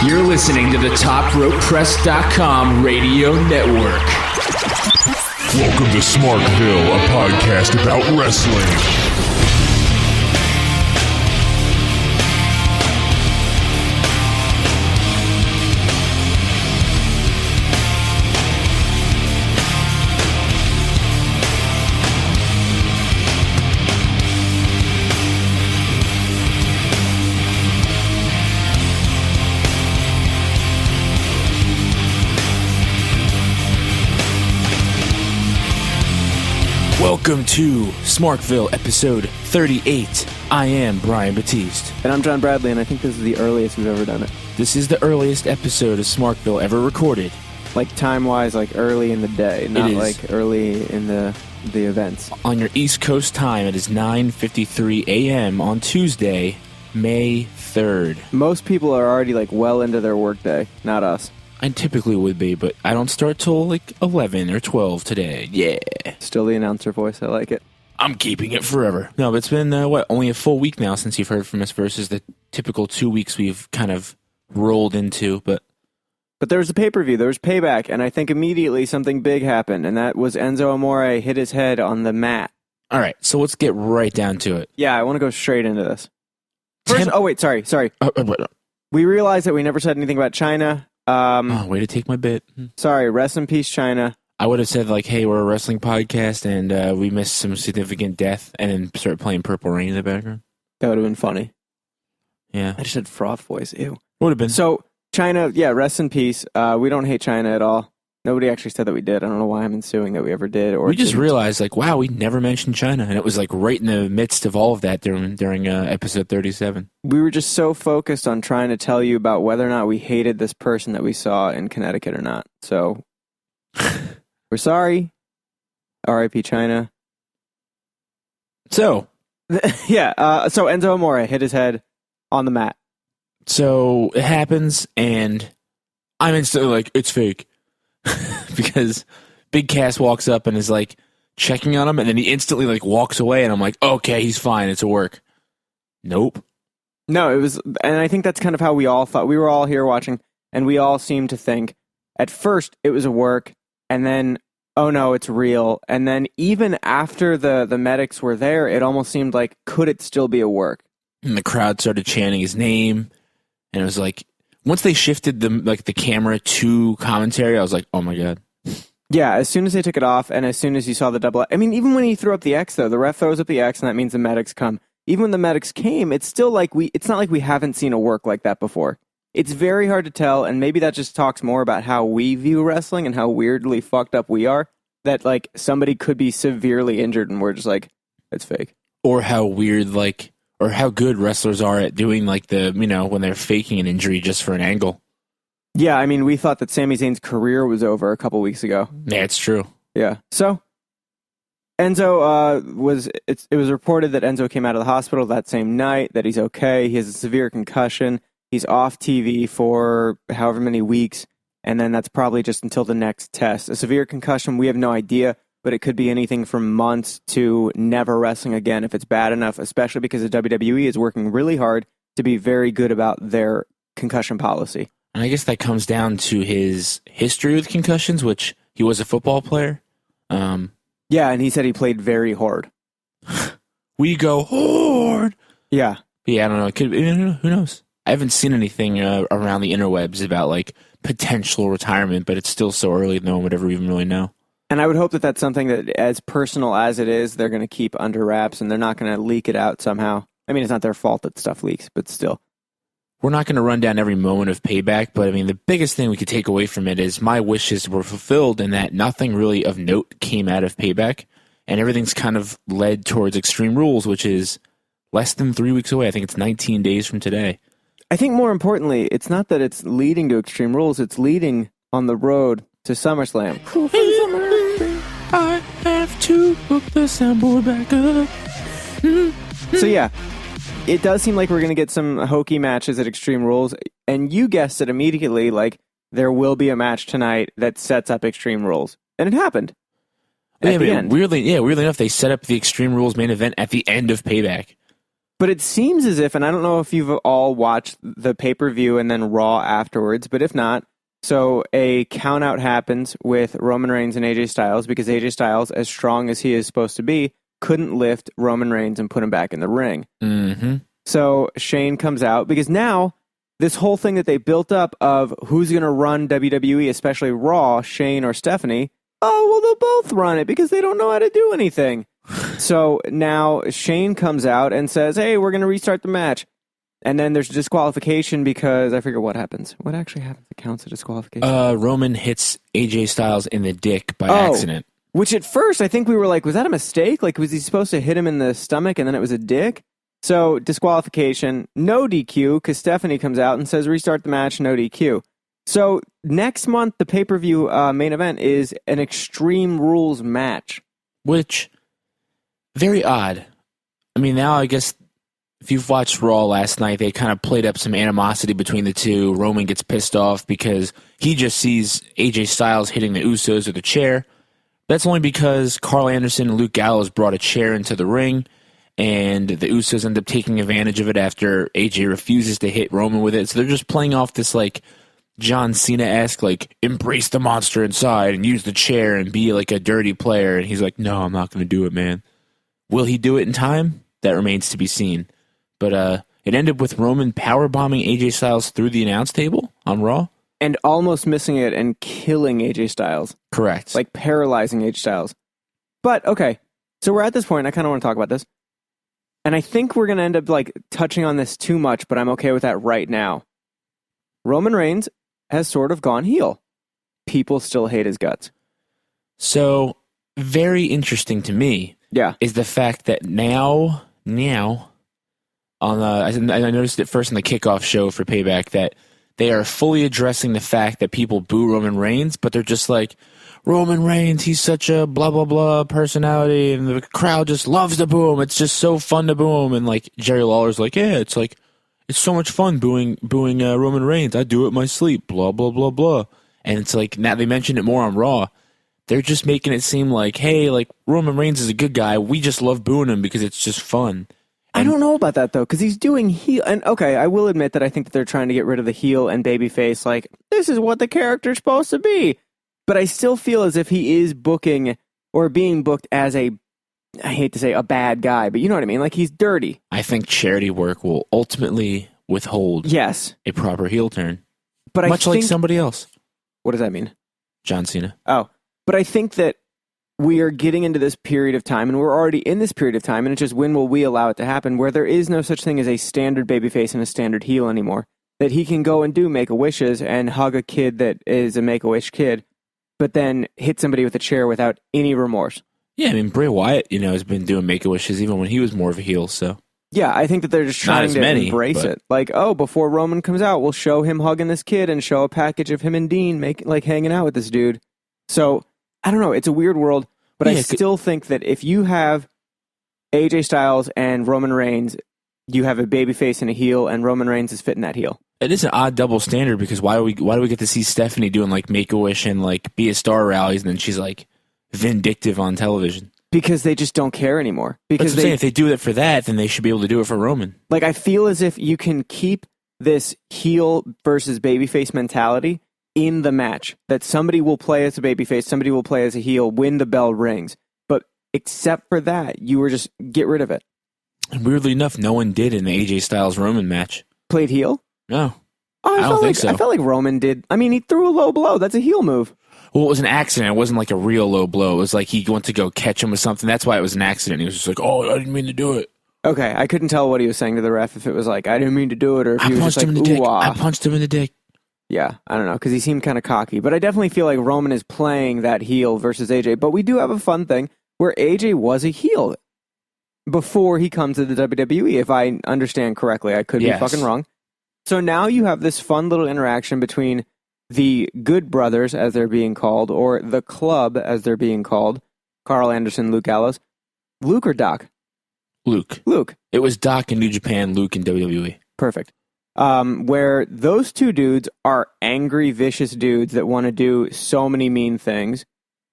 You're listening to the TopRopePress.com radio network. Welcome to Smarkville, a podcast about wrestling. Welcome to Smarkville, episode 38. I am Bryan Batiste. And I'm John Bradley, and I think this is the earliest we've ever done it. This is the earliest episode of Smarkville ever recorded. Like time-wise, like early in the day, not like early in the events. On your East Coast time, it is 9:53 a.m. on Tuesday, May 3rd. Most people are already like well into their workday, not us. I typically would be, but I don't start till like 11 or 12 today. Yeah. Still the announcer voice. I like it. I'm keeping it forever. No, but it's been, only a full week now since you've heard from us versus the typical 2 weeks we've kind of rolled into. But there was a pay-per-view. There was Payback, and I think immediately something big happened, and that was Enzo Amore hit his head on the mat. All right, so let's get right down to it. Yeah, I want to go straight into this. First, sorry. We realized that we never said anything about China. Way to take my bit. Sorry, rest in peace, China. I would have said, like, hey, we're a wrestling podcast, and we missed some significant death, and then start playing Purple Rain in the background. That would have been funny. Yeah. I just had froth voice. Ew. Would have been. So, China, yeah, rest in peace. We don't hate China at all. Nobody actually said that we did. I don't know why I'm assuming that we ever did. Or we just realized, like, wow, we never mentioned China, and it was, like, right in the midst of all of that during episode 37. We were just so focused on trying to tell you about whether or not we hated this person that we saw in Connecticut or not. So, we're sorry. R.I.P. China. So. Yeah, so Enzo Amore hit his head on the mat. So, it happens, and I'm instantly like, it's fake. Because Big Cass walks up and is like checking on him, and then he instantly like walks away, and I'm like, okay, he's fine, it's a work. Nope. No, it was, and I think that's kind of how we all thought. We were all here watching, and we all seemed to think at first it was a work, and then, oh no, it's real. And then even after the medics were there, it almost seemed like, could it still be a work? And the crowd started chanting his name, and it was like, once they shifted the camera to commentary, I was like, oh my God. Yeah, as soon as they took it off, and as soon as you saw the double... I mean, even when he threw up the X, though, the ref throws up the X, and that means the medics come. Even when the medics came, it's still like it's not like we haven't seen a work like that before. It's very hard to tell, and maybe that just talks more about how we view wrestling and how weirdly fucked up we are, that, like, somebody could be severely injured, and we're just like, it's fake. Or how weird, like... Or how good wrestlers are at doing, like, when they're faking an injury just for an angle. Yeah, I mean, we thought that Sami Zayn's career was over a couple weeks ago. Yeah, it's true. Yeah. So, Enzo it was reported that Enzo came out of the hospital that same night, that he's okay. He has a severe concussion. He's off TV for however many weeks, and then that's probably just until the next test. A severe concussion, we have no idea. But it could be anything from months to never wrestling again if it's bad enough, especially because the WWE is working really hard to be very good about their concussion policy. And I guess that comes down to his history with concussions, which he was a football player. Yeah, and he said he played very hard. We go hard. Yeah. Yeah, I don't know. Who knows? I haven't seen anything around the interwebs about like potential retirement, but it's still so early no one would ever even really know. And I would hope that that's something that, as personal as it is, they're going to keep under wraps and they're not going to leak it out somehow. I mean, it's not their fault that stuff leaks, but still. We're not going to run down every moment of Payback, but I mean, the biggest thing we could take away from it is my wishes were fulfilled and that nothing really of note came out of Payback, and everything's kind of led towards Extreme Rules, which is less than 3 weeks away. I think it's 19 days from today. I think more importantly, it's not that it's leading to Extreme Rules, it's leading on the road to SummerSlam. I have to hook the soundboard back up. So yeah, it does seem like we're going to get some hokey matches at Extreme Rules, and you guessed it immediately, like, there will be a match tonight that sets up Extreme Rules. And it happened. At the end. Weirdly enough, they set up the Extreme Rules main event at the end of Payback. But it seems as if, and I don't know if you've all watched the pay-per-view and then Raw afterwards, but if not, so a count-out happens with Roman Reigns and AJ Styles because AJ Styles, as strong as he is supposed to be, couldn't lift Roman Reigns and put him back in the ring. Mm-hmm. So Shane comes out because now this whole thing that they built up of who's going to run WWE, especially Raw, Shane or Stephanie, oh, well, they'll both run it because they don't know how to do anything. So now Shane comes out and says, hey, we're going to restart the match. And then there's disqualification because I forget what happens. What actually happens that counts as disqualification? Roman hits AJ Styles in the dick by accident. Which at first I think we were like, was that a mistake? Like, was he supposed to hit him in the stomach and then it was a dick? So disqualification, no DQ, because Stephanie comes out and says restart the match, no DQ. So next month, the pay-per-view main event is an Extreme Rules match. Which, very odd. I mean, now I guess if you've watched Raw last night, they kind of played up some animosity between the two. Roman gets pissed off because he just sees AJ Styles hitting the Usos with a chair. That's only because Carl Anderson and Luke Gallows brought a chair into the ring, and the Usos end up taking advantage of it after AJ refuses to hit Roman with it. So they're just playing off this, like, John Cena-esque, like, embrace the monster inside and use the chair and be, like, a dirty player. And he's like, no, I'm not going to do it, man. Will he do it in time? That remains to be seen. But it ended with Roman powerbombing AJ Styles through the announce table on Raw. And almost missing it and killing AJ Styles. Correct. Like paralyzing AJ Styles. But, okay, so we're at this point. I kind of want to talk about this. And I think we're going to end up like touching on this too much, but I'm okay with that right now. Roman Reigns has sort of gone heel. People still hate his guts. So, very interesting to me is the fact that now, on I noticed it first in the kickoff show for Payback that they are fully addressing the fact that people boo Roman Reigns, but they're just like, Roman Reigns, he's such a blah, blah, blah personality, and the crowd just loves to boo him. It's just so fun to boo him. And like Jerry Lawler's like, yeah, it's so much fun booing Roman Reigns. I do it in my sleep, blah, blah, blah, blah. And it's like, now they mentioned it more on Raw. They're just making it seem like, hey, like Roman Reigns is a good guy. We just love booing him because it's just fun. I don't know about that, though, because he's doing heel. And, okay, I will admit that I think that they're trying to get rid of the heel and babyface. Like, this is what the character's supposed to be. But I still feel as if he is booking or being booked as I hate to say a bad guy, but you know what I mean? Like, he's dirty. I think charity work will ultimately withhold a proper heel turn. But Much like somebody else. What does that mean? John Cena. Oh, but I think that we are getting into this period of time, and we're already in this period of time, and it's just when will we allow it to happen, where there is no such thing as a standard babyface and a standard heel anymore. That he can go and do Make-A-Wishes and hug a kid that is a Make-A-Wish kid, but then hit somebody with a chair without any remorse. Yeah, I mean, Bray Wyatt, has been doing Make-A-Wishes even when he was more of a heel, so. Yeah, I think that they're just trying to embrace it. Like, oh, before Roman comes out, we'll show him hugging this kid and show a package of him and Dean hanging out with this dude. So, I don't know, it's a weird world, but I still think that if you have AJ Styles and Roman Reigns, you have a babyface and a heel, and Roman Reigns is fitting that heel. It is an odd double standard because why do we get to see Stephanie doing like Make-A-Wish and like Be a Star rallies, and then she's like vindictive on television? Because they just don't care anymore. Because I'm saying if they do it for that, then they should be able to do it for Roman. Like, I feel as if you can keep this heel versus babyface mentality in the match. That somebody will play as a babyface, somebody will play as a heel when the bell rings. But except for that, you were just get rid of it. And weirdly enough, no one did in the AJ Styles Roman match. Played heel? No. Oh, I don't think so. I felt like Roman did. I mean, he threw a low blow. That's a heel move. Well, it was an accident. It wasn't like a real low blow. It was like he went to go catch him with something. That's why it was an accident. He was just like, oh, I didn't mean to do it. Okay, I couldn't tell what he was saying to the ref, if it was like, I didn't mean to do it, or if he was just like, ooh-ah. I punched him in the dick. Yeah, I don't know, because he seemed kind of cocky. But I definitely feel like Roman is playing that heel versus AJ. But we do have a fun thing where AJ was a heel before he comes to the WWE, if I understand correctly. I could be fucking wrong. So now you have this fun little interaction between the Good Brothers, as they're being called, or the Club, as they're being called, Carl Anderson, Luke Gallows. Luke or Doc? Luke. It was Doc in New Japan, Luke in WWE. Perfect. Where those two dudes are angry, vicious dudes that want to do so many mean things,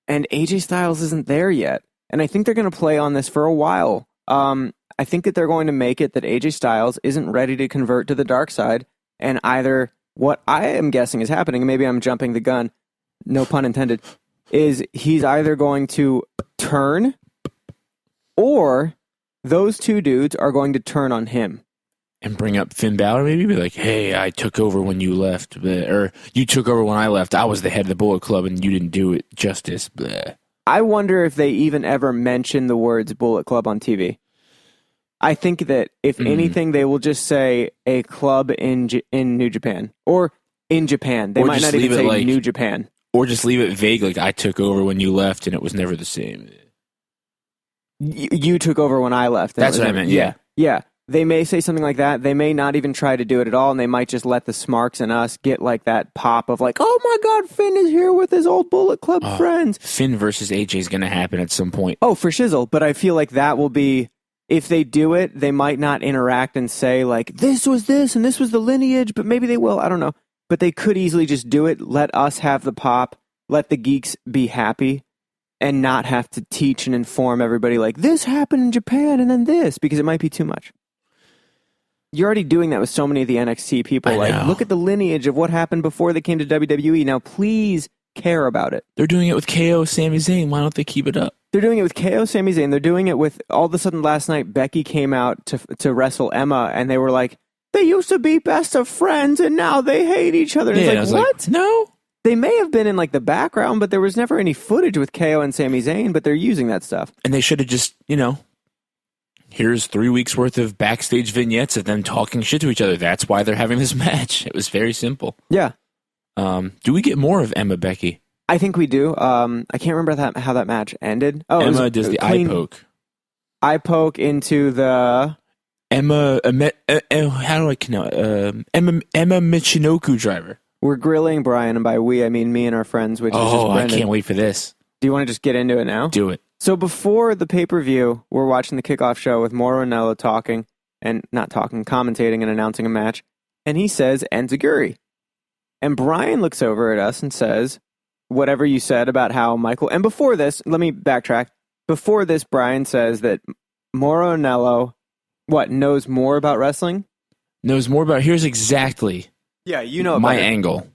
and AJ Styles isn't there yet. And I think they're going to play on this for a while, I think that they're going to make it that AJ Styles isn't ready to convert to the dark side, and either what I am guessing is happening, and maybe I'm jumping the gun, no pun intended, is he's either going to turn, or those two dudes are going to turn on him. And bring up Finn Balor, maybe be like, hey, I took over when you left, or you took over when I left. I was the head of the Bullet Club and you didn't do it justice. Bleh. I wonder if they even ever mention the words Bullet Club on TV. I think that if anything, they will just say a club in New Japan or in Japan. They might not even say like, New Japan. Or just leave it vague, like I took over when you left and it was never the same. You took over when I left. That's what I meant, yeah. Yeah. They may say something like that. They may not even try to do it at all, and they might just let the Smarks and us get like that pop of like, oh my God, Finn is here with his old Bullet Club friends. Finn versus AJ is going to happen at some point. Oh, for shizzle. But I feel like that will be, if they do it, they might not interact and say like, this was this and this was the lineage, but maybe they will. I don't know. But they could easily just do it, let us have the pop, let the geeks be happy, and not have to teach and inform everybody like, this happened in Japan and then this, because it might be too much. You're already doing that with so many of the NXT people. Like, look at the lineage of what happened before they came to WWE. Now, please care about it. They're doing it with KO, Sami Zayn. Why don't they keep it up? They're doing it with KO, Sami Zayn. They're doing it with, all of a sudden last night, Becky came out to wrestle Emma, and they were like, they used to be best of friends, and now they hate each other. And it's like, what? No. They may have been in like the background, but there was never any footage with KO and Sami Zayn, but they're using that stuff. And they should have just, here's 3 weeks worth of backstage vignettes of them talking shit to each other. That's why they're having this match. It was very simple. Yeah. Do we get more of Emma Becky? I think we do. I can't remember how that match ended. Oh, Emma does the eye poke. Eye poke into the Emma. How do I know? Emma Michinoku driver. We're grilling Bryan, and by we I mean me and our friends. Which is just I can't wait for this. Do you want to just get into it now? Do it. So before the pay-per-view, we're watching the kickoff show with Mauro Ranallo commentating and announcing a match. And he says, Enziguri. And Bryan looks over at us and says, whatever you said about how Michael... And before this, let me backtrack. Before this, Bryan says that Mauro Ranallo, knows more about wrestling? Knows more about... Here's exactly my angle.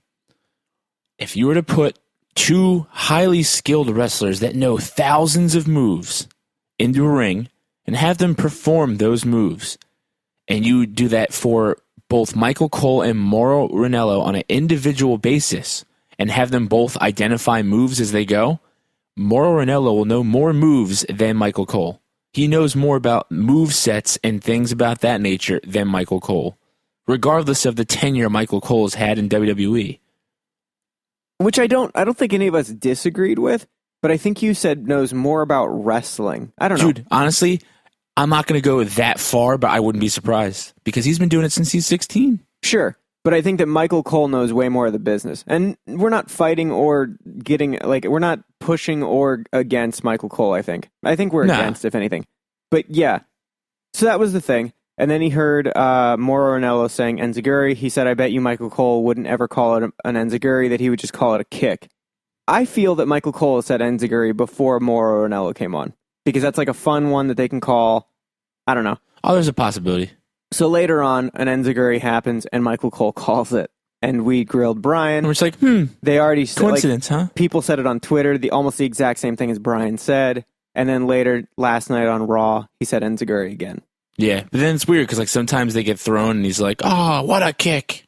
If you were to put two highly skilled wrestlers that know thousands of moves into a ring and have them perform those moves, and you do that for both Michael Cole and Mauro Ranallo on an individual basis and have them both identify moves as they go, Mauro Ranallo will know more moves than Michael Cole. He knows more about move sets and things about that nature than Michael Cole, regardless of the tenure Michael Cole has had in WWE. Which I don't think any of us disagreed with, but I think you said knows more about wrestling. I don't know. Dude, honestly, I'm not going to go that far, but I wouldn't be surprised because he's been doing it since he's 16. Sure, but I think that Michael Cole knows way more of the business. And we're not fighting or we're not pushing or against Michael Cole, I think. I think we're against, if anything. But yeah, so that was the thing. And then he heard Mauro Ranallo saying Enziguri. He said, I bet you Michael Cole wouldn't ever call it an Enziguri, that he would just call it a kick. I feel that Michael Cole said Enziguri before Mauro Ranallo came on, because that's like a fun one that they can call. I don't know. Oh, there's a possibility. So later on, an Enziguri happens, and Michael Cole calls it. And we grilled Bryan. And we're just like, They already said, coincidence, huh? People said it on Twitter, almost the exact same thing as Bryan said. And then later, last night on Raw, he said Enziguri again. Yeah, but then it's weird because sometimes they get thrown and he's like, oh, what a kick.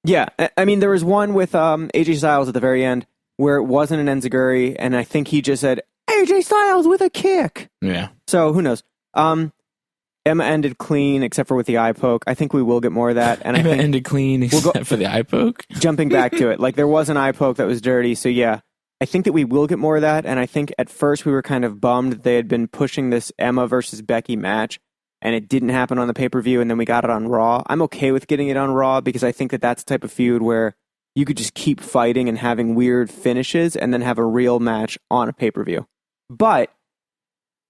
Yeah, I mean, there was one with AJ Styles at the very end where it wasn't an Enziguri, and I think he just said, AJ Styles with a kick. Yeah. So, who knows? Emma ended clean, except for with the eye poke. I think we will get more of that. And Emma I think ended clean, except for the eye poke? Jumping back to it, there was an eye poke that was dirty, so yeah. I think that we will get more of that, and I think at first we were kind of bummed that they had been pushing this Emma versus Becky match, and it didn't happen on the pay-per-view, and then we got it on Raw. I'm okay with getting it on Raw, because I think that that's the type of feud where you could just keep fighting and having weird finishes, and then have a real match on a pay-per-view. But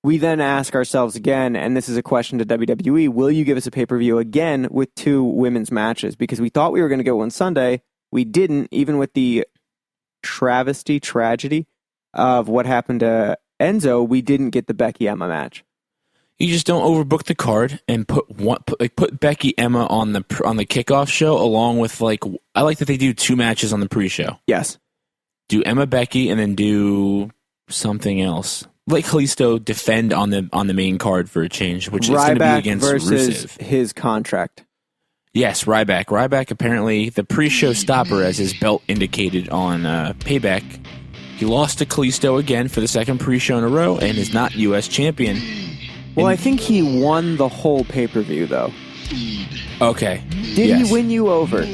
we then ask ourselves again, and this is a question to WWE, will you give us a pay-per-view again with two women's matches? Because we thought we were going to get one Sunday. We didn't, even with the tragedy of what happened to Enzo, we didn't get the Becky Emma match. You just don't overbook the card and put Becky Emma on the kickoff show along with I like that they do 2 matches on the pre-show. Yes. Do Emma Becky and then do something else. Like Kalisto defend on the main card for a change, which is going to be against versus Rusev. His contract. Yes, Ryback. Ryback apparently the pre-show stopper, as his belt indicated on Payback. He lost to Kalisto again for the second pre-show in a row and is not U.S. champion. Well, I think he won the whole pay-per-view, though. Okay. Did he win you over?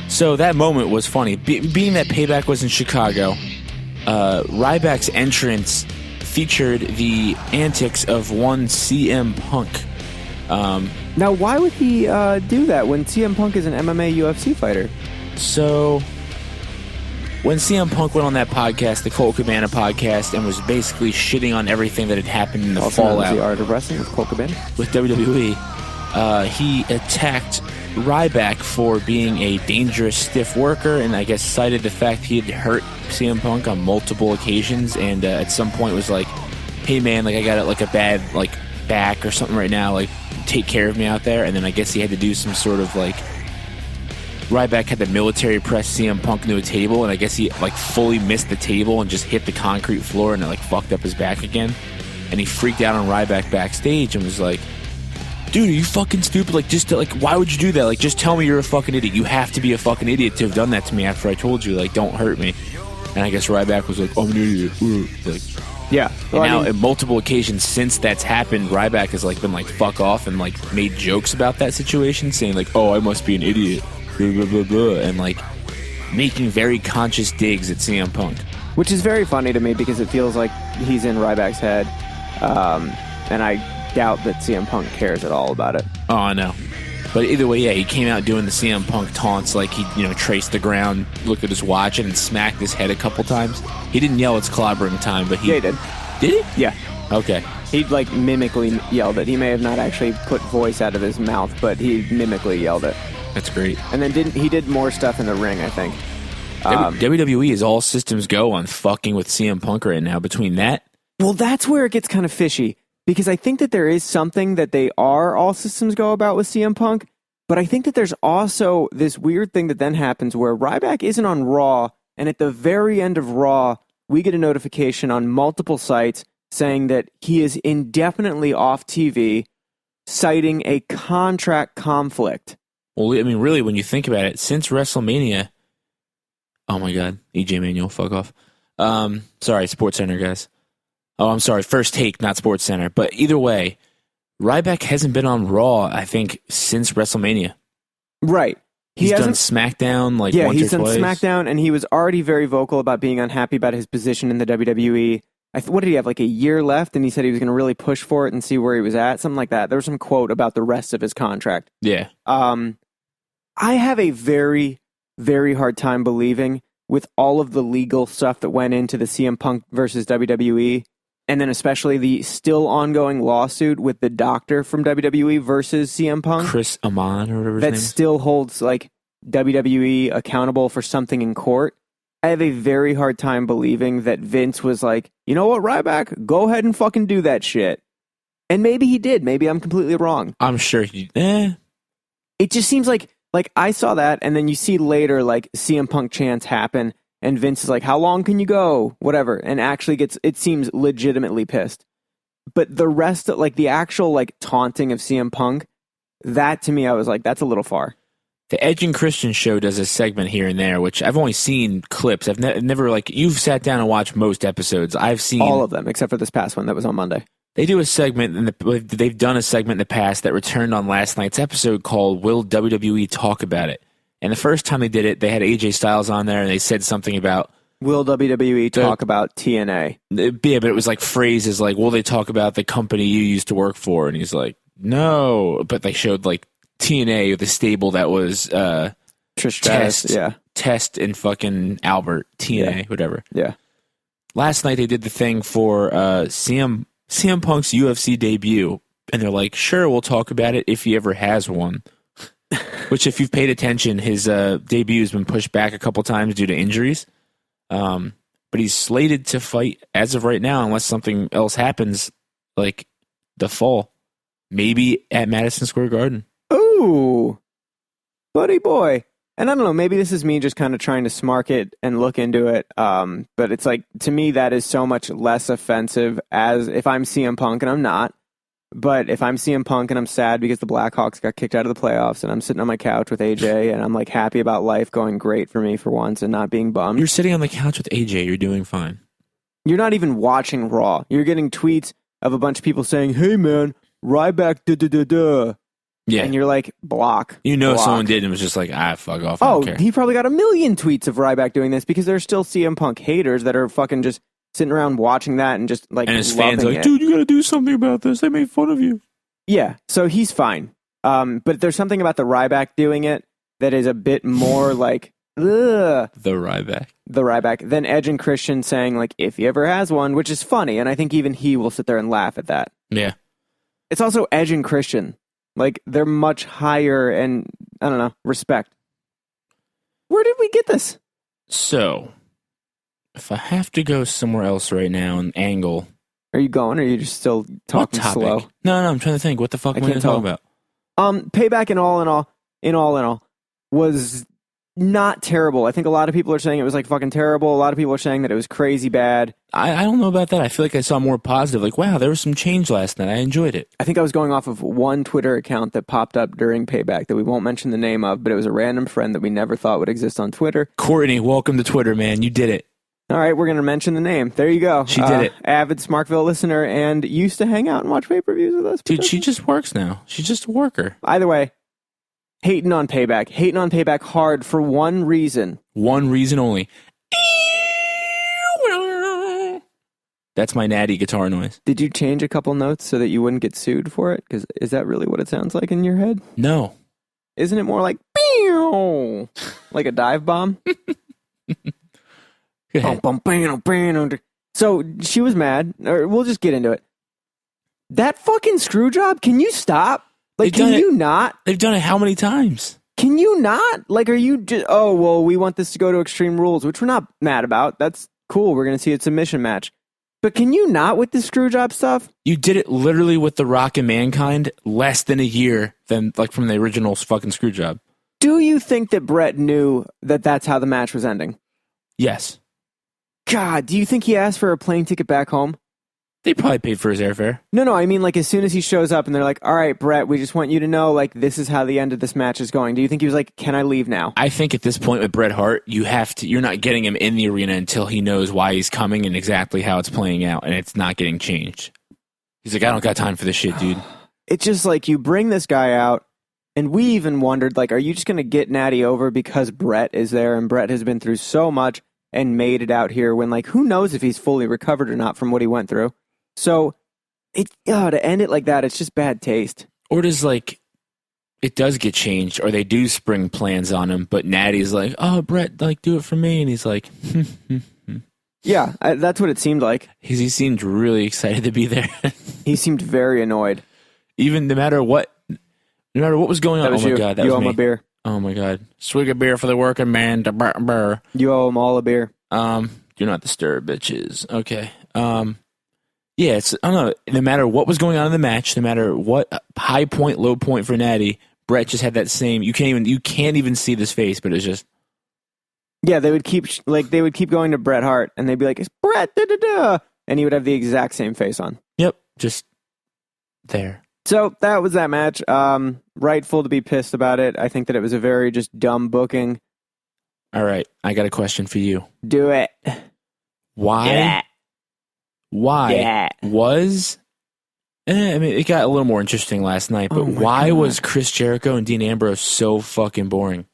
So that moment was funny. Being that Payback was in Chicago, Ryback's entrance featured the antics of one CM Punk. Now, why would he do that when CM Punk is an MMA UFC fighter? So, when CM Punk went on that podcast, the Colt Cabana podcast, and was basically shitting on everything that had happened in the fallout The Art of Wrestling with Colt Cabana? with WWE, he attacked Ryback for being a dangerous stiff worker, and I guess cited the fact he had hurt CM Punk on multiple occasions, and at some point was like, "Hey man, I got a bad back or something right now, take care of me out there." And then I guess he had to do some sort of Ryback had the military press CM Punk into a table, and I guess he fully missed the table and just hit the concrete floor, and it fucked up his back again. And he freaked out on Ryback backstage and was like, "Dude, are you fucking stupid? Why would you do that? Just tell me you're a fucking idiot. You have to be a fucking idiot to have done that to me after I told you. Don't hurt me." And I guess Ryback was like, "I'm an idiot." Yeah. And now, at multiple occasions since that's happened, Ryback has been fuck off and made jokes about that situation, saying "Oh, I must be an idiot," blah, blah, blah, blah, and making very conscious digs at CM Punk. Which is very funny to me because it feels like he's in Ryback's head, and I doubt that CM Punk cares at all about it. Oh, I know. But either way, yeah, he came out doing the CM Punk taunts, he traced the ground, looked at his watch, and smacked his head a couple times. He didn't yell it's clobbering time, but Yeah, he did. Did he? Yeah. Okay. He mimically yelled it. He may have not actually put voice out of his mouth, but he mimically yelled it. That's great. And then he did more stuff in the ring, I think. WWE is all systems go on fucking with CM Punk right now. Between that, Well, that's where it gets kind of fishy, because I think that there is something that they are all systems go about with CM Punk, but I think that there's also this weird thing that then happens where Ryback isn't on Raw, and at the very end of Raw, we get a notification on multiple sites saying that he is indefinitely off TV, citing a contract conflict. well, I mean, really, when you think about it, since WrestleMania, oh my God, EJ Manuel, fuck off. Sorry, SportsCenter guys. Oh, I'm sorry, First Take, not SportsCenter. But either way, Ryback hasn't been on Raw, I think, since WrestleMania. Right. He's done SmackDown once or twice. He's done SmackDown, and he was already very vocal about being unhappy about his position in the WWE. What did he have, a year left? And he said he was going to really push for it and see where he was at, something like that. There was some quote about the rest of his contract. Yeah. I have a very, very hard time believing, with all of the legal stuff that went into the CM Punk versus WWE, and then especially the still ongoing lawsuit with the doctor from WWE versus CM Punk. Chris Amon or whatever his name is. That still holds WWE accountable for something in court. I have a very hard time believing that Vince was like, you know what, Ryback, go ahead and fucking do that shit. And maybe he did. Maybe I'm completely wrong. I'm sure he... It just seems like I saw that, and then you see later CM Punk chants happen, and Vince is like, how long can you go? Whatever. And actually it seems legitimately pissed. But the rest of, the actual, taunting of CM Punk, that to me, I was like, that's a little far. The Edge and Christian show does a segment here and there, which I've only seen clips. I've never, you've sat down and watched most episodes. I've seen... all of them, except for this past one that was on Monday. They do a segment, they've done a segment in the past that returned on last night's episode called Will WWE Talk About It? And the first time they did it, they had AJ Styles on there, and they said something about... Will WWE talk about TNA? Yeah, but it was phrases like, will they talk about the company you used to work for? And he's like, no. But they showed, TNA, the stable that was Trish Stratus, Test and fucking Albert, TNA, whatever. Yeah. Last night they did the thing for CM Punk's UFC debut, and they're like, sure, we'll talk about it if he ever has one. Which, if you've paid attention, his debut has been pushed back a couple times due to injuries. But he's slated to fight as of right now, unless something else happens, the fall. Maybe at Madison Square Garden. Ooh, buddy boy. And I don't know, maybe this is me just kind of trying to smark it and look into it. But it's like, to me, that is so much less offensive as if I'm CM Punk, and I'm not. But if I'm CM Punk and I'm sad because the Blackhawks got kicked out of the playoffs and I'm sitting on my couch with AJ and I'm like happy about life going great for me for once and not being bummed. You're sitting on the couch with AJ. You're doing fine. You're not even watching Raw. You're getting tweets of a bunch of people saying, hey man, Ryback da-da-da-da. Yeah. And you're like, block. Block. Someone did and was just like, fuck off. I don't care. He probably got a million tweets of Ryback doing this because there's still CM Punk haters that are fucking just sitting around watching that and just like, and his fans are like, it. dude, you gotta do something about this. They made fun of you. Yeah, so he's fine. But there's something about the Ryback doing it that is a bit more like, ugh. The Ryback. Than Edge and Christian saying, like, if he ever has one, which is funny, and I think even he will sit there and laugh at that. Yeah. It's also Edge and Christian. Like, they're much higher and, I don't know, respect. Where did we get this? So, if I have to go somewhere else right now, an angle. Are you going, or are you just still talking slow? No, I'm trying to think. What the fuck am I going to talk about? Payback in all, was not terrible. I think a lot of people are saying it was like fucking terrible. A lot of people are saying that it was crazy bad. I don't know about that. I feel like I saw more positive. Like, wow, there was some change last night. I enjoyed it. I think I was going off of one Twitter account that popped up during Payback that we won't mention the name of, but it was a random friend that we never thought would exist on Twitter. Courtney, welcome to Twitter, man. You did it. All right, we're going to mention the name. There you go. She did it. Avid Smarkville listener and used to hang out and watch pay-per-views with us. Dude, she just works now. She's just a worker. Either way, hating on Payback hard for one reason. One reason only. That's my natty guitar noise. Did you change a couple notes so that you wouldn't get sued for it? Because is that really what it sounds like in your head? No. Isn't it more like, pew, like a dive bomb? So she was mad, or we'll just get into it. That fucking screw job, can you stop? Like, can you not? They've done it how many times? Can you not? Like, are you just, oh, well, we want this to go to Extreme Rules, which we're not mad about. That's cool. We're going to see a submission match. But can you not with the screw job stuff? You did it literally with The Rock and Mankind less than a year than, like, from the original fucking screw job. Do you think that Brett knew that that's how the match was ending? Yes. God, do you think he asked for a plane ticket back home? They probably paid for his airfare. No, I mean, like, as soon as he shows up and they're like, all right, Brett, we just want you to know, like, this is how the end of this match is going. Do you think he was like, can I leave now? I think at this point with Bret Hart, you're not getting him in the arena until he knows why he's coming and exactly how it's playing out, and it's not getting changed. He's like, I don't got time for this shit, dude. It's just like, you bring this guy out, and we even wondered, like, are you just going to get Natty over because Brett is there, and Brett has been through so much and made it out here when, like, who knows if he's fully recovered or not from what he went through. So, to end it like that, it's just bad taste. Or does, like, it does get changed, or they do spring plans on him, but Natty's like, oh, Brett, like, do it for me, and he's like, Yeah, that's what it seemed like. He seemed really excited to be there. He seemed very annoyed. Even no matter what was going on. That was oh, my you. God, that you was owe me. him a beer. Oh, my God. Swig a beer for the working man. You owe him all a beer. Do not disturb, bitches. Okay. Yeah, I don't know. No matter what was going on in the match, no matter what high point, low point for Natty, Brett just had that same. You can't even see this face, but it's just. Yeah, they would keep going to Bret Hart, and they'd be like, "It's Bret, da da da," and he would have the exact same face on. Yep, just there. So that was that match. Rightful to be pissed about it. I think that it was a very just dumb booking. All right, I got a question for you. Do it. Why? Yeah. Why Yeah. was? I mean, it got a little more interesting last night, but why was Chris Jericho and Dean Ambrose so fucking boring?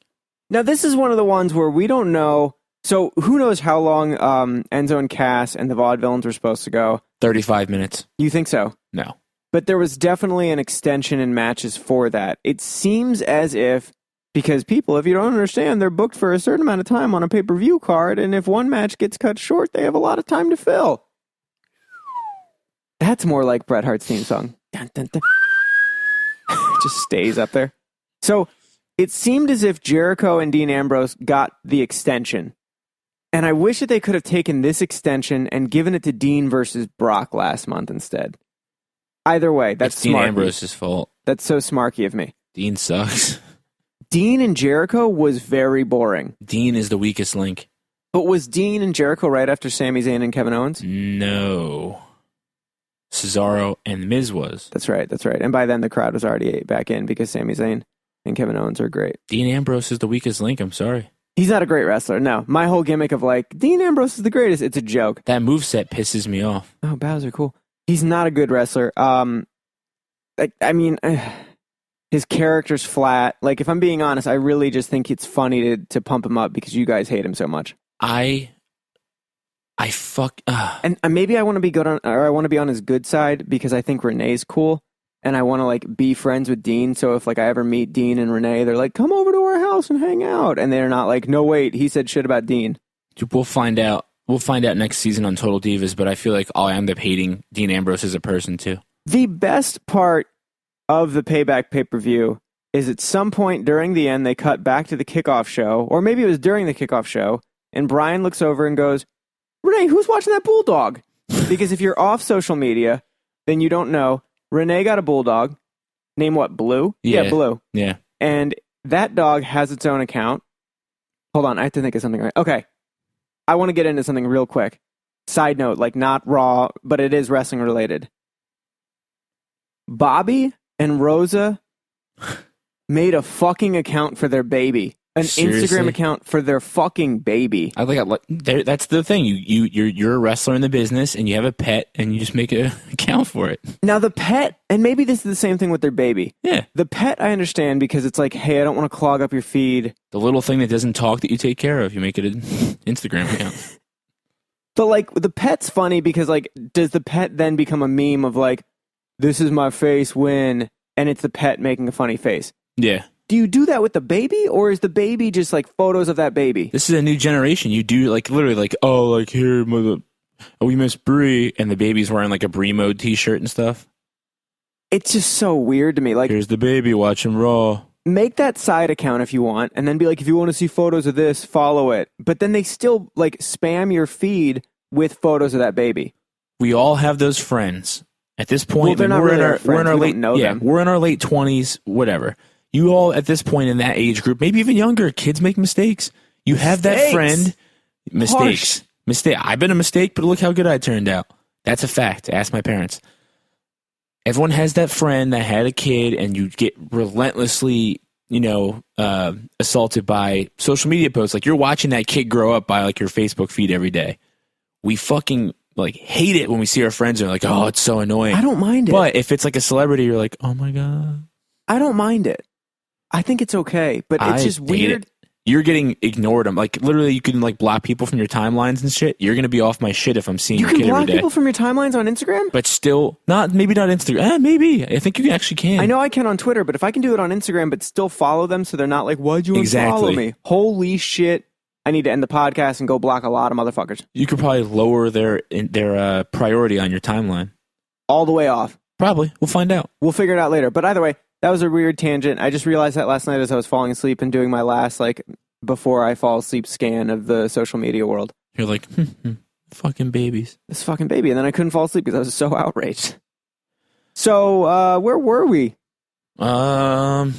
Now, this is one of the ones where we don't know. So, who knows how long Enzo and Cass and the Vaudevillains were supposed to go? 35 minutes. You think so? No. But there was definitely an extension in matches for that. It seems as if, because people, if you don't understand, they're booked for a certain amount of time on a pay-per-view card, and if one match gets cut short, they have a lot of time to fill. That's more like Bret Hart's theme song. Dun, dun, dun. Just stays up there. So it seemed as if Jericho and Dean Ambrose got the extension. And I wish that they could have taken this extension and given it to Dean versus Brock last month instead. Either way, that's It's Dean Smarky. Ambrose's fault. That's so Smarky of me. Dean sucks. Dean and Jericho was very boring. Dean is the weakest link. But was Dean and Jericho right after Sami Zayn and Kevin Owens? No. Cesaro and Miz was. That's right. And by then the crowd was already back in because Sami Zayn and Kevin Owens are great. Dean Ambrose is the weakest link. I'm sorry. He's not a great wrestler. No. My whole gimmick of like, Dean Ambrose is the greatest, it's a joke. That moveset pisses me off. Oh, Bowser, cool. He's not a good wrestler. His character's flat. Like, if I'm being honest, I really just think it's funny to pump him up because you guys hate him so much. And maybe I want to be good on, or I want to be on his good side because I think Renee's cool, and I want to like be friends with Dean. So if like I ever meet Dean and Renee, they're like, "Come over to our house and hang out," and they're not like, "No, wait, he said shit about Dean." We'll find out. We'll find out next season on Total Divas, but I feel like I'll end up hating Dean Ambrose as a person too. The best part of the Payback pay-per-view is at some point during the end, they cut back to the kickoff show, or maybe it was during the kickoff show, and Bryan looks over and goes, "Renee, who's watching that bulldog?" Because if you're off social media, then you don't know. Renee got a bulldog. Name what? Blue? Yeah, Blue. Yeah. And that dog has its own account. Hold on, I have to think of something right. Okay. I want to get into something real quick. Side note, like not Raw, but it is wrestling related. Bobby and Rosa made a fucking account for their baby. An Seriously? Instagram account for their fucking baby. That's the thing. You're a wrestler in the business, and you have a pet, and you just make an account for it. Now the pet, and maybe this is the same thing with their baby. Yeah. The pet I understand because it's like, hey, I don't want to clog up your feed. The little thing that doesn't talk that you take care of, you make it an Instagram account. But like the pet's funny because like, does the pet then become a meme of like, this is my face when, and it's the pet making a funny face? Yeah. Do you do that with the baby, or is the baby just like photos of that baby? This is a new generation. You do like literally like, oh, like here, we miss Brie, and the baby's wearing like a Brie mode T-shirt and stuff. It's just so weird to me. Like, here's the baby watching Raw. Make that side account if you want, and then be like, if you want to see photos of this, follow it. But then they still like spam your feed with photos of that baby. We all have those friends. At this point, well, they're not really our friends. we're in our we late don't know them. We're in our late 20s, whatever. You all at this point in that age group, maybe even younger, kids make mistakes. You have that friend. Mistakes. I've been a mistake, but look how good I turned out. That's a fact. Ask my parents. Everyone has that friend that had a kid, and you get relentlessly, assaulted by social media posts. Like you're watching that kid grow up by like your Facebook feed every day. We fucking like hate it when we see our friends and are like, oh, it's so annoying. I don't mind it. But if it's like a celebrity, you're like, oh my God. I don't mind it. I think it's okay, but it's just weird. You're getting ignored. I'm like, literally, you can like block people from your timelines and shit. You're gonna be off my shit if I'm seeing your kid every day. You can block people from your timelines on Instagram? But still, maybe not Instagram. Maybe. I think you actually can. I know I can on Twitter, but if I can do it on Instagram, but still follow them so they're not like, why'd you unfollow me? Holy shit. I need to end the podcast and go block a lot of motherfuckers. You could probably lower their priority on your timeline. All the way off. Probably. We'll find out. We'll figure it out later. But either way, that was a weird tangent. I just realized that last night as I was falling asleep and doing my last, like, before I fall asleep scan of the social media world. You're like, fucking babies. This fucking baby. And then I couldn't fall asleep because I was so outraged. So, where were we? Wow.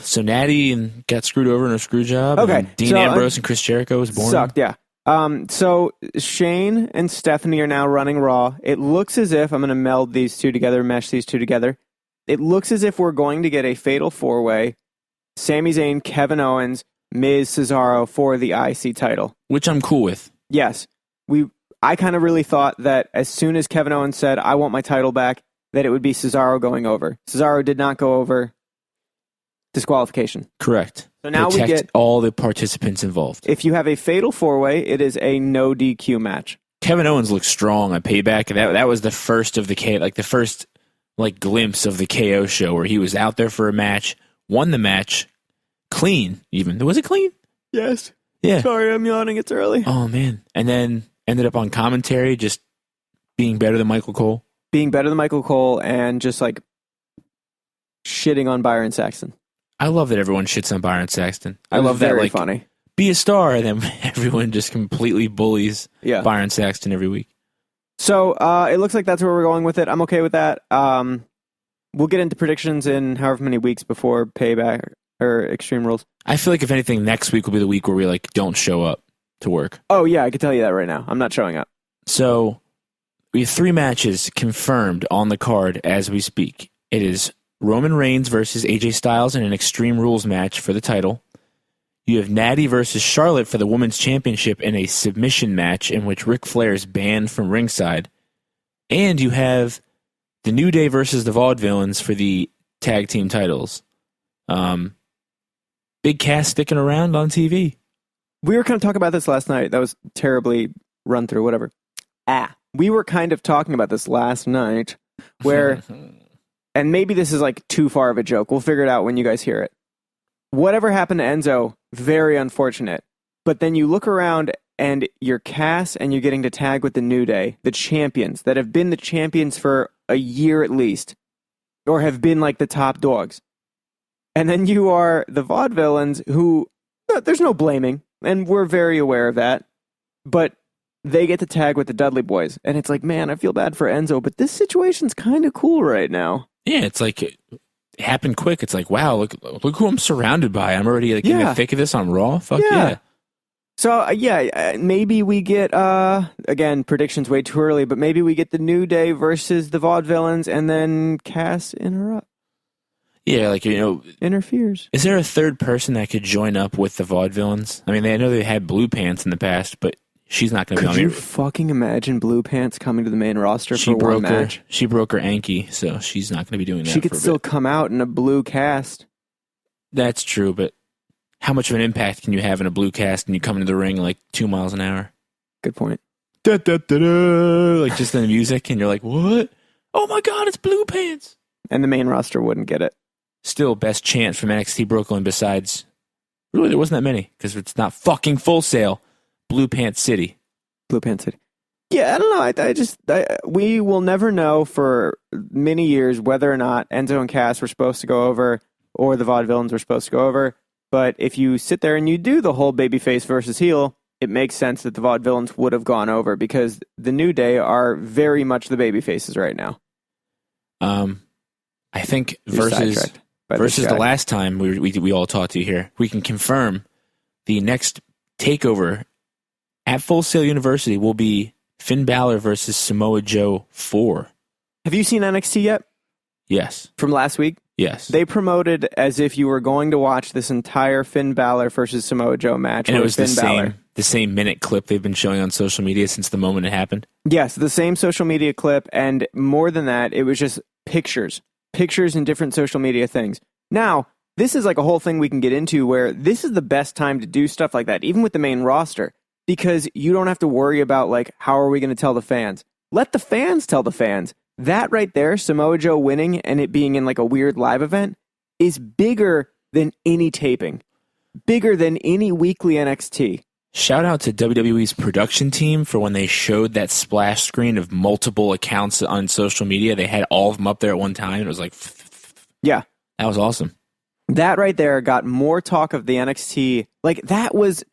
So Natty got screwed over in a screw job. Okay. And Dean Ambrose and Chris Jericho was born. Sucked, yeah. So Shane and Stephanie are now running Raw. It looks as if, I'm going to mesh these two together. It looks as if we're going to get a fatal four-way, Sami Zayn, Kevin Owens, Miz, Cesaro for the IC title. Which I'm cool with. Yes. I kind of really thought that as soon as Kevin Owens said, I want my title back, that it would be Cesaro going over. Cesaro did not go over. Disqualification. Correct. So now Protect we get all the participants involved. If you have a fatal four-way, it is a no DQ match. Kevin Owens looked strong on Payback. That was the first of the first glimpse of the KO show where he was out there for a match, won the match, clean even. Was it clean? Yes. Yeah. Sorry, I'm yawning. It's early. Oh man! And then ended up on commentary, just being better than Michael Cole. Being better than Michael Cole and just like shitting on Byron Saxton. I love that everyone shits on Byron Saxton. I love that, like, funny. Be a star, and then everyone just completely bullies Byron Saxton every week. So it looks like that's where we're going with it. I'm okay with that. We'll get into predictions in however many weeks before Payback or Extreme Rules. I feel like if anything, next week will be the week where we like don't show up to work. Oh yeah, I can tell you that right now. I'm not showing up. So we have 3 matches confirmed on the card as we speak. It is Roman Reigns versus AJ Styles in an Extreme Rules match for the title. You have Natty versus Charlotte for the Women's Championship in a submission match in which Ric Flair is banned from ringside. And you have the New Day versus the Vaudevillains for the tag team titles. Big Cass sticking around on TV. We were kind of talking about this last night. That was terribly run through, whatever. We were kind of talking about this last night where, and maybe this is like too far of a joke. We'll figure it out when you guys hear it. Whatever happened to Enzo, very unfortunate. But then you look around and you're Cass and you're getting to tag with the New Day, the champions that have been the champions for a year at least, or have been like the top dogs. And then you are the Vaudevillains who, there's no blaming, and we're very aware of that, but they get to tag with the Dudley Boys. And it's like, man, I feel bad for Enzo, but this situation's kind of cool right now. Yeah, it's like it happened quick. It's like, wow, look who I'm surrounded by. I'm already like in the thick of this on Raw. Fuck yeah. So, maybe we get, again, predictions way too early, but maybe we get the New Day versus the Vaudevillains and then Cass interrupts. Yeah, like, interferes. Is there a third person that could join up with the Vaudevillains? I mean, I know they had Blue Pants in the past, but she's not going to be on. Could you fucking imagine Blue Pants coming to the main roster for one match? She broke her ankle, so she's not going to be doing that. She could still come out in a blue cast. That's true, but how much of an impact can you have in a blue cast and you come into the ring like 2 miles an hour? Good point. Da, da, da, da, like just in the music, and you're like, what? Oh my God, it's Blue Pants. And the main roster wouldn't get it. Still, best chant from NXT Brooklyn besides, really, there wasn't that many because it's not fucking Full Sail. Blue Pants City. Blue Pants City. Yeah, I don't know. We will never know for many years whether or not Enzo and Cass were supposed to go over or the Vaudevillains were supposed to go over. But if you sit there and you do the whole babyface versus heel, it makes sense that the Vaudevillains would have gone over because the New Day are very much the babyfaces right now. I think versus the last time we all talked to you here, we can confirm the next takeover at Full Sail University will be Finn Balor versus Samoa Joe 4. Have you seen NXT yet? Yes. From last week? Yes. They promoted as if you were going to watch this entire Finn Balor versus Samoa Joe match. And it was the same minute clip they've been showing on social media since the moment it happened? Yes, the same social media clip, and more than that, it was just pictures. Pictures and different social media things. Now, this is like a whole thing we can get into where this is the best time to do stuff like that, even with the main roster, because you don't have to worry about, like, how are we going to tell the fans? Let the fans tell the fans. That right there, Samoa Joe winning and it being in like a weird live event, is bigger than any taping. Bigger than any weekly NXT. Shout out to WWE's production team for when they showed that splash screen of multiple accounts on social media. They had all of them up there at one time. It was like, yeah, that was awesome. That right there got more talk of the NXT. Like, that was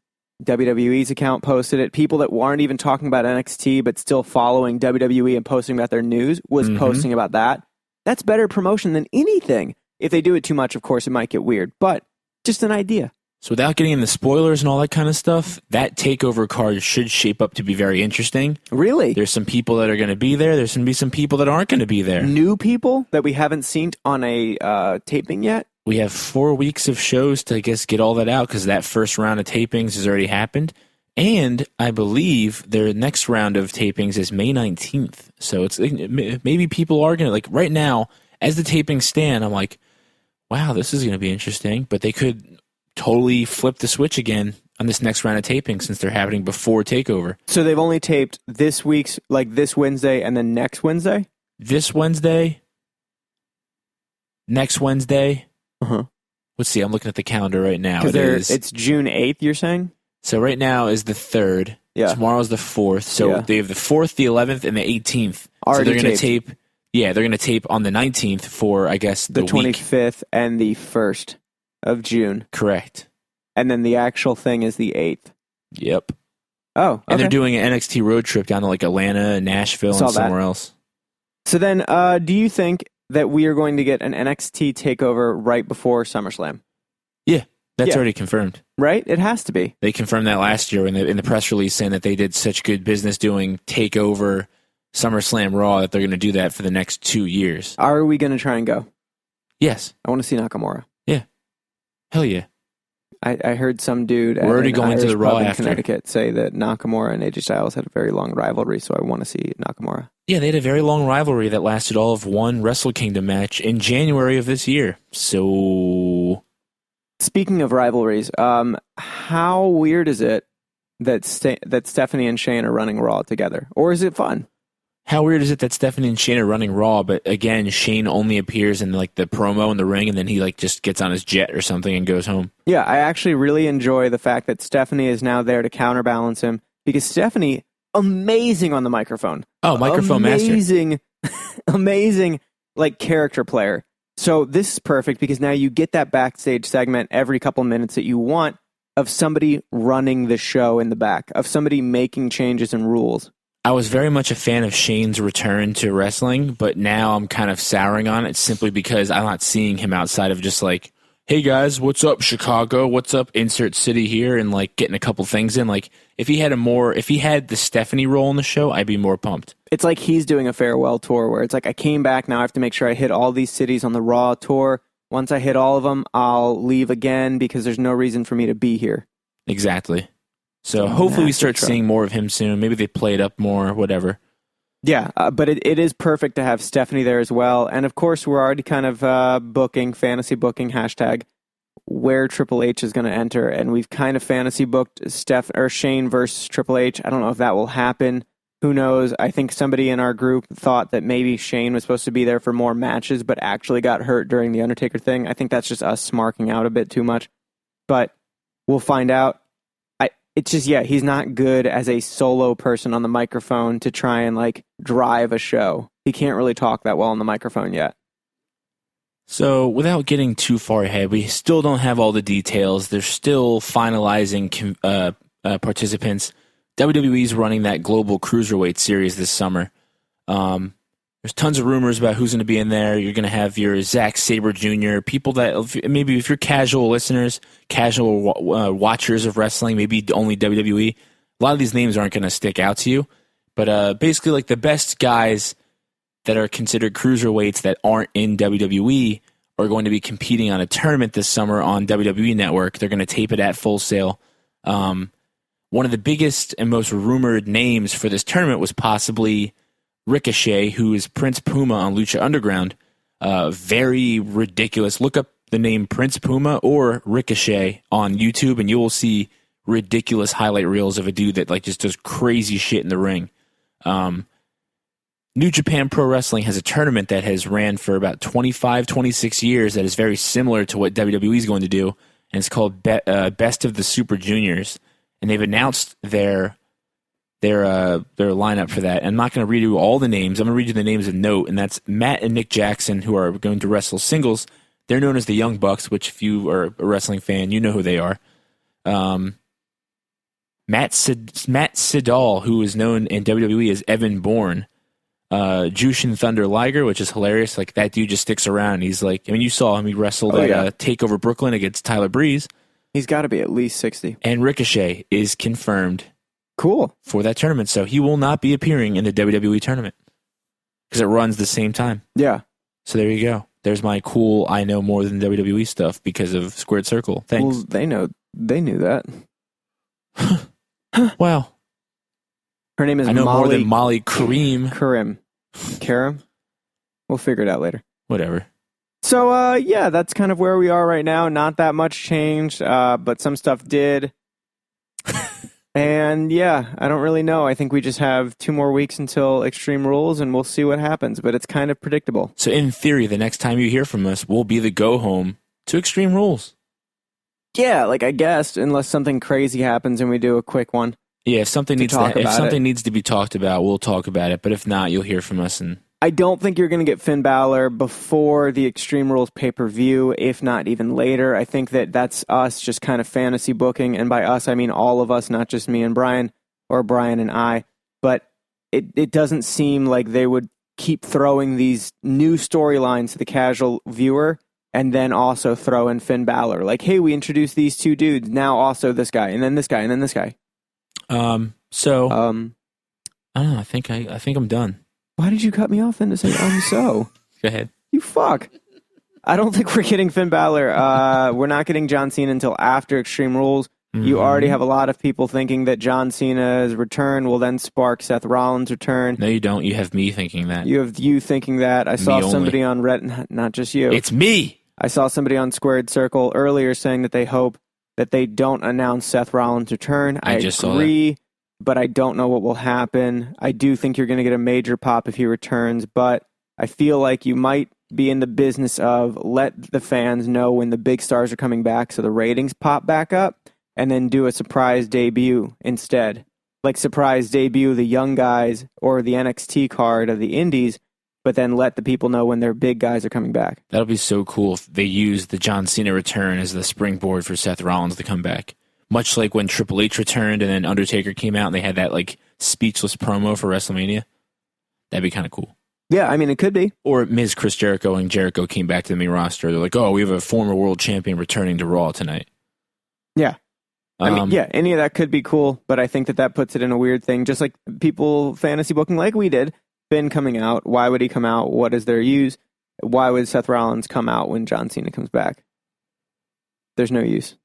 WWE's account posted it. People that weren't even talking about NXT but still following WWE and posting about their news was posting about that. That's better promotion than anything. If they do it too much, of course, it might get weird. But just an idea. So without getting into spoilers and all that kind of stuff, that takeover card should shape up to be very interesting. Really? There's some people that are going to be there. There's going to be some people that aren't going to be there. New people that we haven't seen on a taping yet? We have 4 weeks of shows to, I guess, get all that out because that first round of tapings has already happened. And I believe their next round of tapings is May 19th. So it's maybe people are going to, like, right now, as the tapings stand, I'm like, wow, this is going to be interesting. But they could totally flip the switch again on this next round of taping since they're happening before TakeOver. So they've only taped this week's, like this Wednesday and then next Wednesday? This Wednesday, next Wednesday. Let's see, I'm looking at the calendar right now. It's June 8th, you're saying? So right now is the 3rd. Yeah. Tomorrow's the 4th. So they have the 4th, the 11th, and the 18th. Already so they're going to taped. tape. Yeah, they're going to tape on the 19th for, I guess, the week. 25th and the 1st of June. Correct. And then the actual thing is the 8th. Yep. Oh, okay. And they're doing an NXT road trip down to like Atlanta, Nashville, Saw and somewhere else. So then, do you think that we are going to get an NXT takeover right before SummerSlam? Yeah, that's Yeah. already confirmed. Right? It has to be. They confirmed that last year in the press release, saying that they did such good business doing takeover SummerSlam Raw that they're going to do that for the next 2 years. Are we going to try and go? Yes. I want to see Nakamura. Yeah. Hell yeah. I heard some dude at We're already an going to Irish the Raw pub in after. Connecticut say that Nakamura and AJ Styles had a very long rivalry, so I want to see Nakamura. Yeah, they had a very long rivalry that lasted all of one Wrestle Kingdom match in January of this year. So, Speaking of rivalries, how weird is it that that Stephanie and Shane are running Raw together? Or is it fun? how weird is it that Stephanie and Shane are running Raw, but again, Shane only appears in like the promo in the ring, and then he like just gets on his jet or something and goes home. Yeah, I actually really enjoy the fact that Stephanie is now there to counterbalance him, because Stephanie, amazing on the microphone. Oh, microphone master. Amazing, like, character player. So this is perfect because now you get that backstage segment every couple minutes that you want of somebody running the show in the back, of somebody making changes and rules. I was very much a fan of Shane's return to wrestling, but now I'm kind of souring on it simply because I'm not seeing him outside of just like, hey guys, what's up, Chicago? What's up, insert city here? And like getting a couple things in. Like if he had the Stephanie role in the show, I'd be more pumped. It's like he's doing a farewell tour where it's like, I came back, now I have to make sure I hit all these cities on the Raw tour. Once I hit all of them, I'll leave again because there's no reason for me to be here. Exactly. So hopefully we start Massive seeing more of him soon. Maybe they play it up more, whatever. Yeah, but it is perfect to have Stephanie there as well. And of course, we're already kind of fantasy booking, hashtag, where Triple H is going to enter. And we've kind of fantasy booked Shane versus Triple H. I don't know if that will happen. Who knows? I think somebody in our group thought that maybe Shane was supposed to be there for more matches, but actually got hurt during the Undertaker thing. I think that's just us smarking out a bit too much. But we'll find out. It's just, he's not good as a solo person on the microphone to try and, like, drive a show. He can't really talk that well on the microphone yet. So without getting too far ahead, we still don't have all the details. They're still finalizing participants. WWE's running that Global Cruiserweight Series this summer. There's tons of rumors about who's going to be in there. You're going to have your Zack Sabre Jr., people that maybe if you're casual listeners, casual watchers of wrestling, maybe only WWE, a lot of these names aren't going to stick out to you. But basically, like the best guys that are considered cruiserweights that aren't in WWE are going to be competing on a tournament this summer on WWE Network. They're going to tape it at Full Sail. One of the biggest and most rumored names for this tournament was possibly Ricochet, who is Prince Puma on Lucha Underground. Very ridiculous. Look up the name Prince Puma or Ricochet on YouTube, and you will see ridiculous highlight reels of a dude that like just does crazy shit in the ring. New Japan Pro Wrestling has a tournament that has ran for about 25, 26 years that is very similar to what WWE is going to do, and it's called Best of the Super Juniors, and they've announced their lineup for that. I'm not going to read you all the names. I'm going to read you the names of note, and that's Matt and Nick Jackson, who are going to wrestle singles. They're known as the Young Bucks, which if you are a wrestling fan, you know who they are. Matt Sydal, who is known in WWE as Evan Bourne. Jushin Thunder Liger, which is hilarious. Like, that dude just sticks around. He's like, I mean, you saw him. He wrestled at TakeOver Brooklyn against Tyler Breeze. He's got to be at least 60. And Ricochet is confirmed. Cool. For that tournament. So he will not be appearing in the WWE tournament because it runs the same time. Yeah. So there you go. There's my cool I know more than WWE stuff because of Squared Circle. Thanks. Well, they knew that. Well, her name is I know more than Molly Karim. Karim? We'll figure it out later. Whatever. So, that's kind of where we are right now. Not that much changed, but some stuff did. And I don't really know. I think we just have 2 more weeks until Extreme Rules, and we'll see what happens. But it's kind of predictable. So in theory, the next time you hear from us will be the go home to Extreme Rules. Yeah, like I guess, unless something crazy happens and we do a quick one. Yeah, if something needs to be talked about, we'll talk about it. But if not, you'll hear from us. And I don't think you're going to get Finn Balor before the Extreme Rules pay-per-view, if not even later. I think that's us just kind of fantasy booking, and by us, I mean all of us, not just me and Bryan, or Bryan and I, but it doesn't seem like they would keep throwing these new storylines to the casual viewer and then also throw in Finn Balor. Like, hey, we introduced these two dudes, now also this guy, and then this guy, and then this guy. I don't know, I think I'm done. Why did you cut me off then to say so? Go ahead. You fuck. I don't think we're getting Finn Balor. We're not getting John Cena until after Extreme Rules. You already have a lot of people thinking that John Cena's return will then spark Seth Rollins' return. No, you don't. You have me thinking that. You have you thinking that. I saw somebody on Reddit, not just you. It's me. I saw somebody on Squared Circle earlier saying that they hope that they don't announce Seth Rollins' return. I just agree, but I don't know what will happen. I do think you're going to get a major pop if he returns, but I feel like you might be in the business of let the fans know when the big stars are coming back so the ratings pop back up, and then do a surprise debut instead. Like surprise debut the young guys or the NXT card of the indies, but then let the people know when their big guys are coming back. That'll be so cool if they use the John Cena return as the springboard for Seth Rollins to come back. Much like when Triple H returned and then Undertaker came out and they had that like speechless promo for WrestleMania. That'd be kind of cool. Yeah, I mean, it could be. Or Miz, Chris Jericho, and Jericho came back to the main roster. They're like, oh, we have a former world champion returning to Raw tonight. Yeah. I mean, yeah, any of that could be cool, but I think that puts it in a weird thing. Just like people fantasy booking like we did. Finn coming out. Why would he come out? What is their use? Why would Seth Rollins come out when John Cena comes back? There's no use.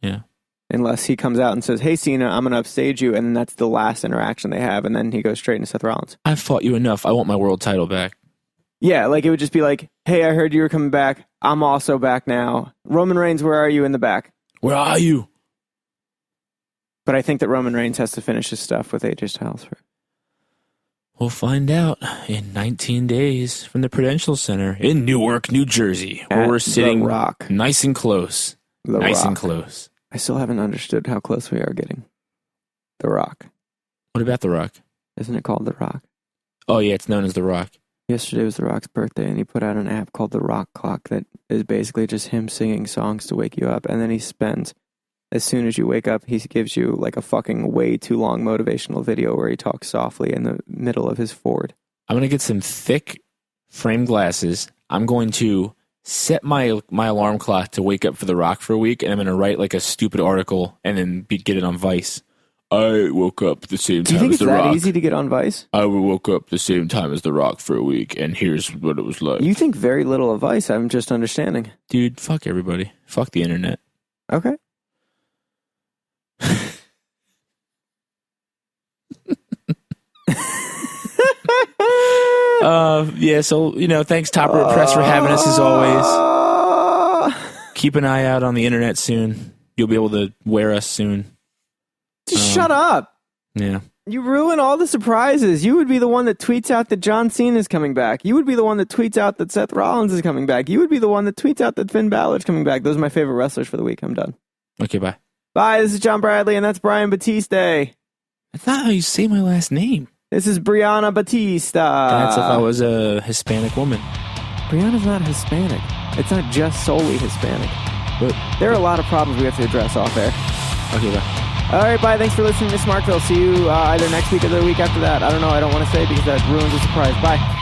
Yeah. Unless he comes out and says, hey, Cena, I'm going to upstage you, and then that's the last interaction they have, and then he goes straight into Seth Rollins. I've fought you enough. I want my world title back. Yeah, like it would just be like, hey, I heard you were coming back. I'm also back now. Roman Reigns, where are you in the back? Where are you? But I think that Roman Reigns has to finish his stuff with AJ Styles first. We'll find out in 19 days from the Prudential Center in Newark, New Jersey, where we're sitting Rock. Nice and close. And close. I still haven't understood how close we are getting. The Rock. What about The Rock? Isn't it called The Rock? Oh, yeah, it's known as The Rock. Yesterday was The Rock's birthday, and he put out an app called The Rock Clock that is basically just him singing songs to wake you up, and then he spends... As soon as you wake up, he gives you like a fucking way too long motivational video where he talks softly in the middle of his Ford. I'm going to get some thick frame glasses. I'm going to set my alarm clock to wake up for The Rock for a week, and I'm going to write like a stupid article and then get it on Vice. I woke up the same time as The Rock. Do you think it's that easy to get on Vice? I woke up the same time as The Rock for a week, and here's what it was like. You think very little of Vice, I'm just understanding. Dude, fuck everybody. Fuck the internet. Okay. Yeah, so, thanks Top Rope Press for having us as always. Keep an eye out on the internet soon. You'll be able to wear us soon. Just shut up. Yeah. You ruin all the surprises. You would be the one that tweets out that John Cena is coming back. You would be the one that tweets out that Seth Rollins is coming back. You would be the one that tweets out that Finn Balor's coming back. Those are my favorite wrestlers for the week. I'm done. Okay, bye. Bye, this is John Bradley, and that's Bryan Batista. That's not how you say my last name. This is Brianna Batista. That's if I was a Hispanic woman. Brianna's not Hispanic. It's not just solely Hispanic. But there are a lot of problems we have to address off air. Okay, bye. All right, bye. Thanks for listening to Smarkville. See you either next week or the week after that. I don't know. I don't want to say because that ruins the surprise. Bye.